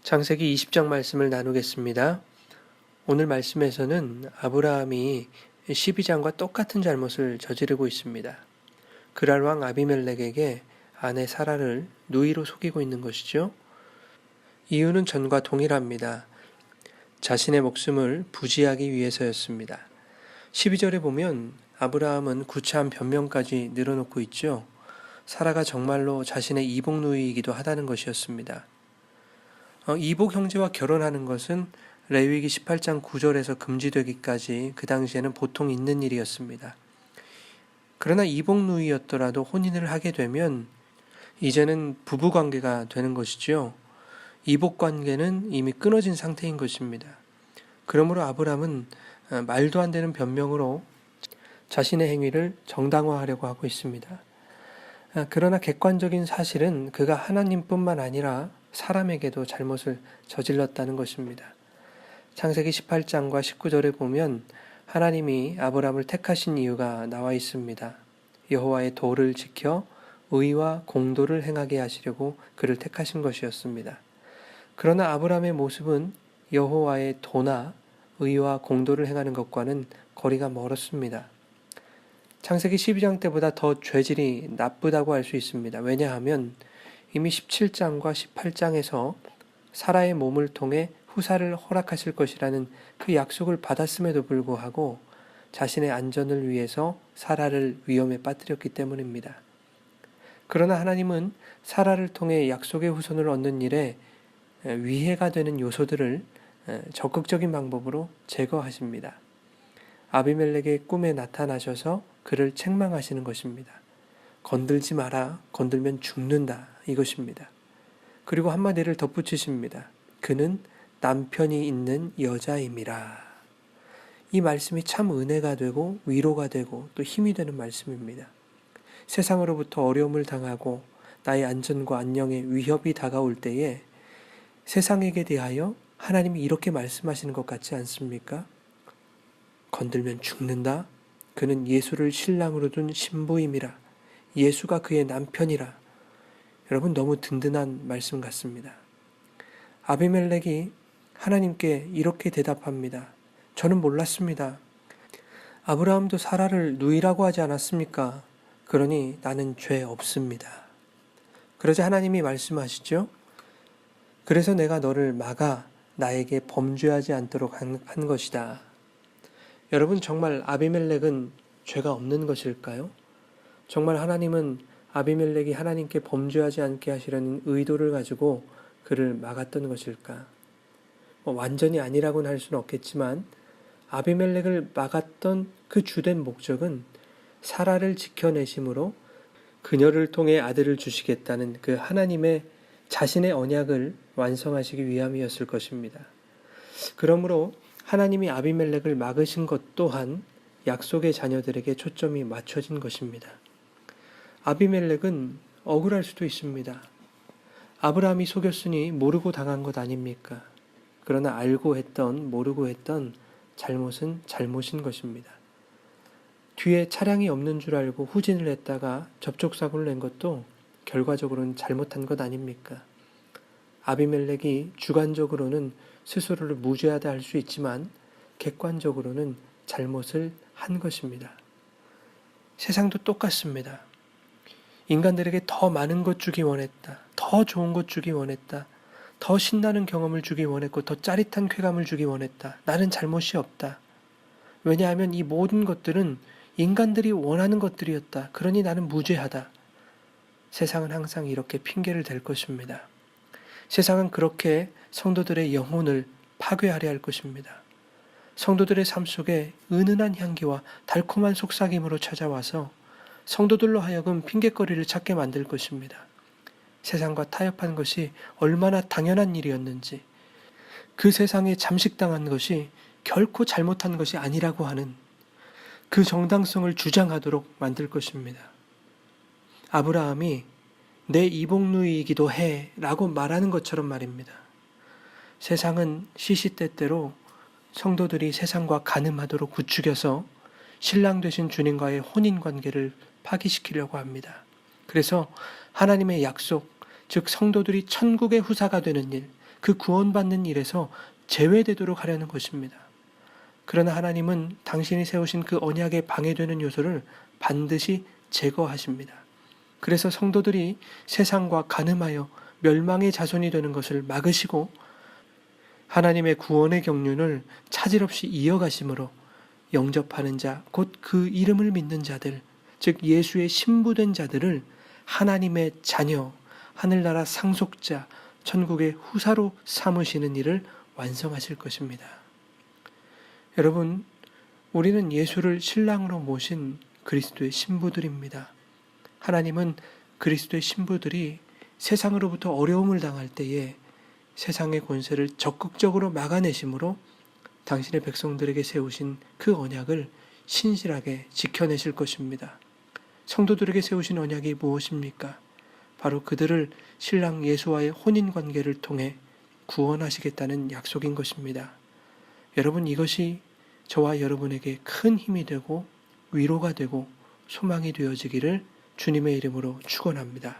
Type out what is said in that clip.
창세기 20장 말씀을 나누겠습니다. 오늘 말씀에서는 아브라함이 12장과 똑같은 잘못을 저지르고 있습니다. 그랄 왕 아비멜렉에게 아내 사라를 누이로 속이고 있는 것이죠. 이유는 전과 동일합니다. 자신의 목숨을 부지하기 위해서였습니다. 12절에 보면 아브라함은 구차한 변명까지 늘어놓고 있죠. 사라가 정말로 자신의 이복 누이이기도 하다는 것이었습니다. 이복 형제와 결혼하는 것은 레위기 18장 9절에서 금지되기까지 그 당시에는 보통 있는 일이었습니다. 그러나 이복 누이였더라도 혼인을 하게 되면 이제는 부부관계가 되는 것이죠. 이복 관계는 이미 끊어진 상태인 것입니다. 그러므로 아브람은 말도 안 되는 변명으로 자신의 행위를 정당화하려고 하고 있습니다. 그러나 객관적인 사실은 그가 하나님뿐만 아니라 사람에게도 잘못을 저질렀다는 것입니다. 창세기 18장과 19절에 보면 하나님이 아브람을 택하신 이유가 나와 있습니다. 여호와의 도를 지켜 의와 공도를 행하게 하시려고 그를 택하신 것이었습니다. 그러나 아브람의 모습은 여호와의 도나 의와 공도를 행하는 것과는 거리가 멀었습니다. 창세기 12장 때보다 더 죄질이 나쁘다고 할 수 있습니다. 왜냐하면 이미 17장과 18장에서 사라의 몸을 통해 후사를 허락하실 것이라는 그 약속을 받았음에도 불구하고 자신의 안전을 위해서 사라를 위험에 빠뜨렸기 때문입니다. 그러나 하나님은 사라를 통해 약속의 후손을 얻는 일에 위해가 되는 요소들을 적극적인 방법으로 제거하십니다. 아비멜렉의 꿈에 나타나셔서 그를 책망하시는 것입니다. 건들지 마라, 건들면 죽는다, 이것입니다. 그리고 한마디를 덧붙이십니다. 그는 남편이 있는 여자임이라. 이 말씀이 참 은혜가 되고 위로가 되고 또 힘이 되는 말씀입니다. 세상으로부터 어려움을 당하고 나의 안전과 안녕에 위협이 다가올 때에 세상에게 대하여 하나님이 이렇게 말씀하시는 것 같지 않습니까? 건들면 죽는다. 그는 예수를 신랑으로 둔 신부임이라. 예수가 그의 남편이라. 여러분, 너무 든든한 말씀 같습니다. 아비멜렉이 하나님께 이렇게 대답합니다. 저는 몰랐습니다. 아브라함도 사라를 누이라고 하지 않았습니까? 그러니 나는 죄 없습니다. 그러자 하나님이 말씀하시죠. 그래서 내가 너를 막아 나에게 범죄하지 않도록 한 것이다. 여러분, 정말 아비멜렉은 죄가 없는 것일까요? 정말 하나님은 아비멜렉이 하나님께 범죄하지 않게 하시려는 의도를 가지고 그를 막았던 것일까? 완전히 아니라고는 할 수는 없겠지만 아비멜렉을 막았던 그 주된 목적은 사라를 지켜내심으로 그녀를 통해 아들을 주시겠다는 그 하나님의 자신의 언약을 완성하시기 위함이었을 것입니다. 그러므로 하나님이 아비멜렉을 막으신 것 또한 약속의 자녀들에게 초점이 맞춰진 것입니다. 아비멜렉은 억울할 수도 있습니다. 아브라함이 속였으니 모르고 당한 것 아닙니까? 그러나 알고 했던 모르고 했던 잘못은 잘못인 것입니다. 뒤에 차량이 없는 줄 알고 후진을 했다가 접촉사고를 낸 것도 결과적으로는 잘못한 것 아닙니까? 아비멜렉이 주관적으로는 스스로를 무죄하다 할 수 있지만 객관적으로는 잘못을 한 것입니다. 세상도 똑같습니다. 인간들에게 더 많은 것 주기 원했다. 더 좋은 것 주기 원했다. 더 신나는 경험을 주기 원했고 더 짜릿한 쾌감을 주기 원했다. 나는 잘못이 없다. 왜냐하면 이 모든 것들은 인간들이 원하는 것들이었다. 그러니 나는 무죄하다. 세상은 항상 이렇게 핑계를 댈 것입니다. 세상은 그렇게 성도들의 영혼을 파괴하려 할 것입니다. 성도들의 삶 속에 은은한 향기와 달콤한 속삭임으로 찾아와서 성도들로 하여금 핑계거리를 찾게 만들 것입니다. 세상과 타협한 것이 얼마나 당연한 일이었는지, 그 세상에 잠식당한 것이 결코 잘못한 것이 아니라고 하는 그 정당성을 주장하도록 만들 것입니다. 아브라함이 내 이복누이이기도 해 라고 말하는 것처럼 말입니다. 세상은 시시때때로 성도들이 세상과 간음하도록 부추겨서 신랑 되신 주님과의 혼인관계를 파기시키려고 합니다. 그래서 하나님의 약속, 즉 성도들이 천국의 후사가 되는 일, 그 구원받는 일에서 제외되도록 하려는 것입니다. 그러나 하나님은 당신이 세우신 그 언약에 방해되는 요소를 반드시 제거하십니다. 그래서 성도들이 세상과 간음하여 멸망의 자손이 되는 것을 막으시고 하나님의 구원의 경륜을 차질 없이 이어가심으로 영접하는 자, 곧 그 이름을 믿는 자들, 즉 예수의 신부된 자들을 하나님의 자녀, 하늘나라 상속자, 천국의 후사로 삼으시는 일을 완성하실 것입니다. 여러분, 우리는 예수를 신랑으로 모신 그리스도의 신부들입니다. 하나님은 그리스도의 신부들이 세상으로부터 어려움을 당할 때에 세상의 권세를 적극적으로 막아내심으로 당신의 백성들에게 세우신 그 언약을 신실하게 지켜내실 것입니다. 성도들에게 세우신 언약이 무엇입니까? 바로 그들을 신랑 예수와의 혼인관계를 통해 구원하시겠다는 약속인 것입니다. 여러분, 이것이 저와 여러분에게 큰 힘이 되고 위로가 되고 소망이 되어지기를 주님의 이름으로 축원합니다.